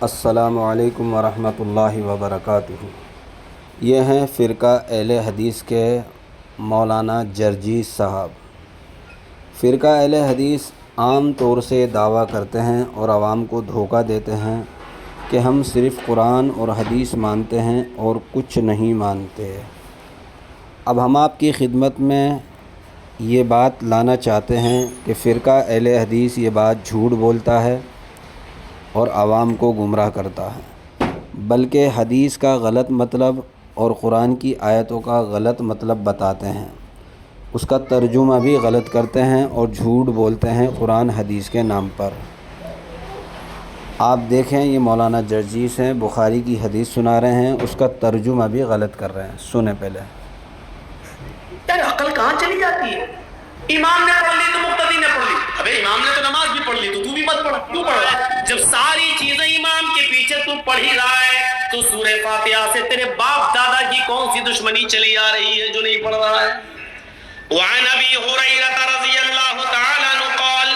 السلام علیکم ورحمۃ اللہ وبرکاتہ۔ یہ ہیں فرقہ اہل حدیث کے مولانا جرجیس صاحب۔ فرقہ اہل حدیث عام طور سے دعویٰ کرتے ہیں اور عوام کو دھوکہ دیتے ہیں کہ ہم صرف قرآن اور حدیث مانتے ہیں اور کچھ نہیں مانتے۔ اب ہم آپ کی خدمت میں یہ بات لانا چاہتے ہیں کہ فرقہ اہل حدیث یہ بات جھوٹ بولتا ہے اور عوام کو گمراہ کرتا ہے، بلکہ حدیث کا غلط مطلب اور قرآن کی آیتوں کا غلط مطلب بتاتے ہیں، اس کا ترجمہ بھی غلط کرتے ہیں اور جھوٹ بولتے ہیں قرآن حدیث کے نام پر۔ آپ دیکھیں، یہ مولانا جرجیس ہیں، بخاری کی حدیث سنا رہے ہیں، اس کا ترجمہ بھی غلط کر رہے ہیں۔ سنیں پہلے۔ یار عقل کہاں چلی جاتی ہے؟ امام نے پڑھ لی تو مقتدی نے پڑھ لی۔ ابے امام نے تو نماز بھی پڑھ لی تو بھی مت پڑھ، کیوں پڑھ رہا ہے؟ جب ساری چیزیں امام کے پیچھے تو پڑھ ہی رہا ہے تو سورہ فاتحہ سے تیرے باپ دادا کی کون سی دشمنی چلی آ رہی ہے جو نہیں پڑھ رہا ہے؟ وعن ابی ہریرہ رضی اللہ تعالی عنہ قال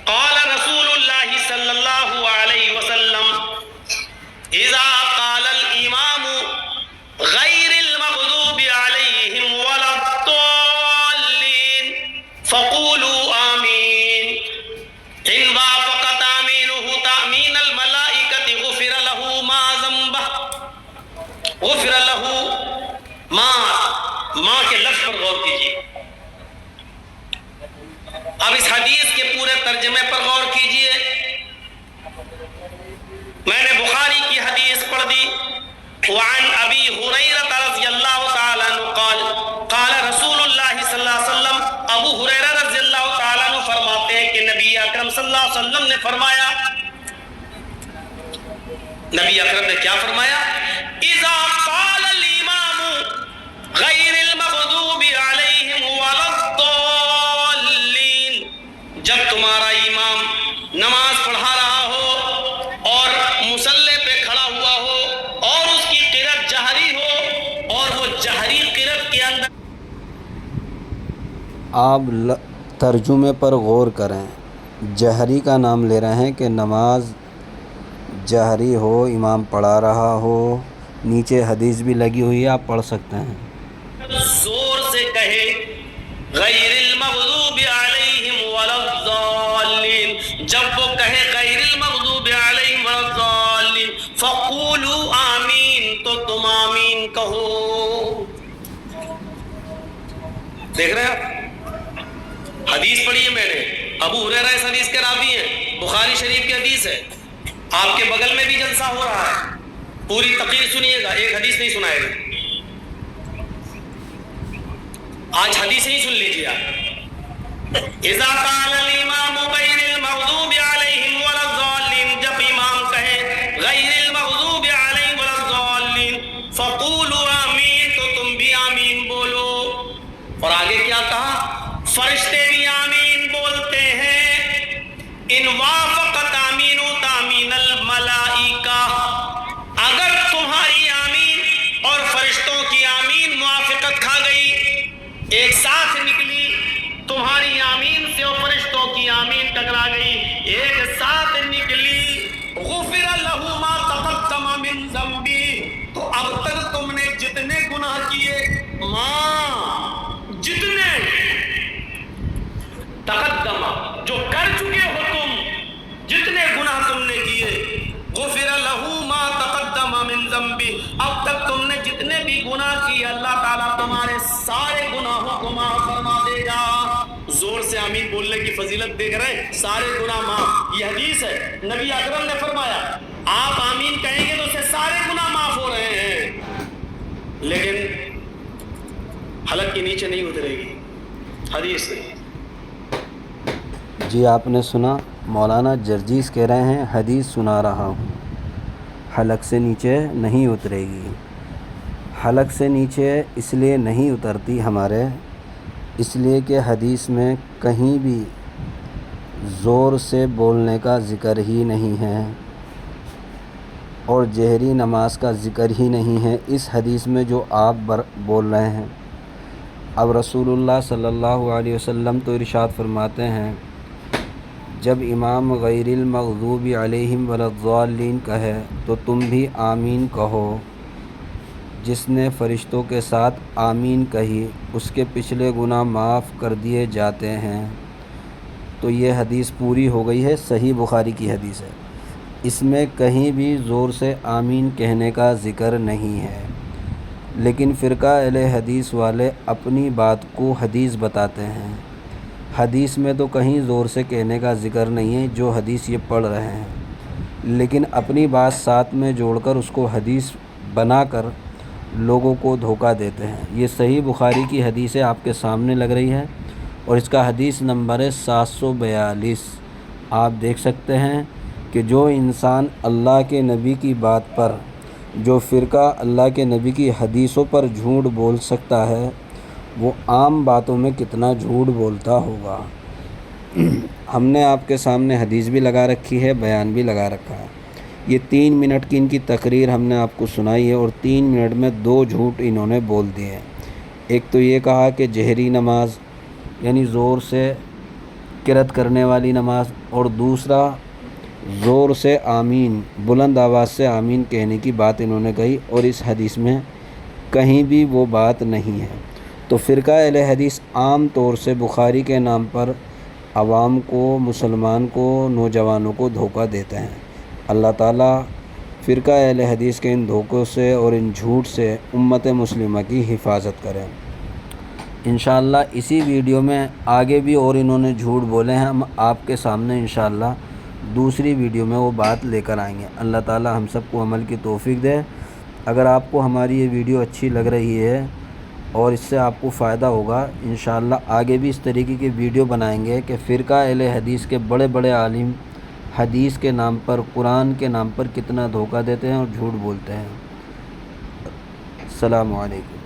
قال رسول اللہ صلی اللہ علیہ وسلم اذا قال الامام غیر المغضوب علیہم ولا الضالین فقولوا آمین ان وافق تامینہ تامین الملائکۃ غفر لہ ما ذنبہ غفر لہ ما کے لفظ پر غور کیجیے۔ اب اس حدیث کے پورے ترجمے پر غور کیجیے۔ میں نے بخاری کی حدیث پڑھ دی۔ وعن ابی ہریرہ رضی اللہ تعالی عنہ قال قال رسول اللہ صلی اللہ علیہ وسلم، ابو ہریرہ رضی اللہ تعالی عنہ فرماتے ہیں کہ نبی اکرم صلی اللہ علیہ وسلم نے فرمایا، نبی اکرم نے کیا فرمایا؟ اذا قال الامام غیر المغضوب علیہم ولا الضالین، جب تمہارا امام نماز پڑھا رہا ہو اور مصلی پہ کھڑا ہوا ہو اور اس کی قرأت جہری ہو اور وہ جہری قرأت کے اندر آپ ترجمے پر غور کریں۔ جہری کا نام لے رہے ہیں کہ نماز جہری ہو، امام پڑھا رہا ہو، نیچے حدیث بھی لگی ہوئی ہے، آپ پڑھ سکتے ہیں۔ زور سے کہے غیر المغضوب علیہم ولا الضالین، جب وہ کہے غیر المغضوب علیہم ولا الضالین فقولوا آمین، تو تم آمین کہو۔ دیکھ رہے ہیں آپ، حدیث پڑھی ہے میں نے، ابو ہریرہ اس حدیث کے راوی ہیں، بخاری شریف کی حدیث ہے، آپ کے بغل میں بھی جلسہ ہو رہا ہے، پوری تقریر سنیے گا، ایک حدیث نہیں سنائے گا، آج حدیث ہی سن لیجیے آپ۔ اذا قال الامام غیر المغضوب علیہم ولا الضالین، جب امام کہے غیر المغضوب علیہم ولا الضالین فقولوا آمین، تو تم بھی آمین بولو۔ اور آگے کیا کہا؟ فرشتے بھی آمین بولتے ہیں۔ ان وافق تامین تامین الملائکہ، اگر تمہاری آمین اور فرشتوں کی آمین موافقت کھا گئی، ایک ساتھ نکلی، تمہاری آمین سے اور فرشتوں کی آمین ٹکرا گئی، ایک ساتھ نکلی، غفر لہ ما تقدم من ذنبی، تو اب تک تم نے جتنے گناہ کیے، جتنے تقدم جو کر چکے ہو تم، جتنے گناہ تم نے کیے، غفر لہ ما تقدم من ذنبی، اب تک تم نے جتنے بھی گناہ کیے اللہ تعالیٰ تمہارے سارے گناہوں کو معاف فرما دے گا۔ زور سے آمین بولنے کی فضیلت دیکھ رہے ہیں، سارے گناہ معاف۔ یہ حدیث ہے، نبی اکرم نے فرمایا آپ آمین کہیں گے تو اسے سارے گناہ معاف ہو رہے ہیں، لیکن حلق کے نیچے نہیں اترے گی، حدیث نہیں۔ جی آپ نے سنا، مولانا جرجیس کہہ رہے ہیں حدیث سنا رہا ہوں، حلق سے نیچے نہیں اترے گی۔ حلق سے نیچے اس لیے نہیں اترتی ہمارے، اس لیے کہ حدیث میں کہیں بھی زور سے بولنے کا ذکر ہی نہیں ہے اور جہری نماز کا ذکر ہی نہیں ہے اس حدیث میں جو آپ بول رہے ہیں۔ اب رسول اللہ صلی اللہ علیہ وسلم تو ارشاد فرماتے ہیں جب امام غیر المغضوب علیہم ولا کہے تو تم بھی آمین کہو۔ جس نے فرشتوں کے ساتھ آمین کہی اس کے پچھلے گناہ معاف کر دیے جاتے ہیں۔ تو یہ حدیث پوری ہو گئی ہے، صحیح بخاری کی حدیث ہے۔ اس میں کہیں بھی زور سے آمین کہنے کا ذکر نہیں ہے، لیکن فرقہ اہل حدیث والے اپنی بات کو حدیث بتاتے ہیں۔ حدیث میں تو کہیں زور سے کہنے کا ذکر نہیں ہے جو حدیث یہ پڑھ رہے ہیں، لیکن اپنی بات ساتھ میں جوڑ کر اس کو حدیث بنا کر لوگوں کو دھوکہ دیتے ہیں۔ یہ صحیح بخاری کی حدیث ہے، آپ کے سامنے لگ رہی ہے، اور اس کا حدیث نمبر ہے 742۔ آپ دیکھ سکتے ہیں کہ جو انسان اللہ کے نبی کی بات پر، جو فرقہ اللہ کے نبی کی حدیثوں پر جھوٹ بول سکتا ہے، وہ عام باتوں میں کتنا جھوٹ بولتا ہوگا۔ ہم نے آپ کے سامنے حدیث بھی لگا رکھی ہے، بیان بھی لگا رکھا ہے۔ یہ 3 منٹ کی ان کی تقریر ہم نے آپ کو سنائی ہے، اور 3 منٹ میں 2 جھوٹ انہوں نے بول دیے ہیں۔ ایک تو یہ کہا کہ جہری نماز یعنی زور سے قرأت کرنے والی نماز، اور دوسرا زور سے آمین، بلند آواز سے آمین کہنے کی بات انہوں نے کہی، اور اس حدیث میں کہیں بھی وہ بات نہیں ہے۔ تو فرقہ اہل حدیث عام طور سے بخاری کے نام پر عوام کو، مسلمان کو، نوجوانوں کو دھوکہ دیتے ہیں۔ اللہ تعالیٰ فرقہ اہل حدیث کے ان دھوکوں سے اور ان جھوٹ سے امت مسلمہ کی حفاظت کریں۔ انشاءاللہ اسی ویڈیو میں آگے بھی اور انہوں نے جھوٹ بولے ہیں، ہم آپ کے سامنے انشاءاللہ دوسری ویڈیو میں وہ بات لے کر آئیں گے۔ اللہ تعالیٰ ہم سب کو عمل کی توفیق دے۔ اگر آپ کو ہماری یہ ویڈیو اچھی لگ رہی ہے اور اس سے آپ کو فائدہ ہوگا، انشاءاللہ آگے بھی اس طریقے کی ویڈیو بنائیں گے کہ فرقہ اہل حدیث کے بڑے بڑے عالم حدیث کے نام پر، قرآن کے نام پر کتنا دھوکہ دیتے ہیں اور جھوٹ بولتے ہیں۔ السلام علیکم۔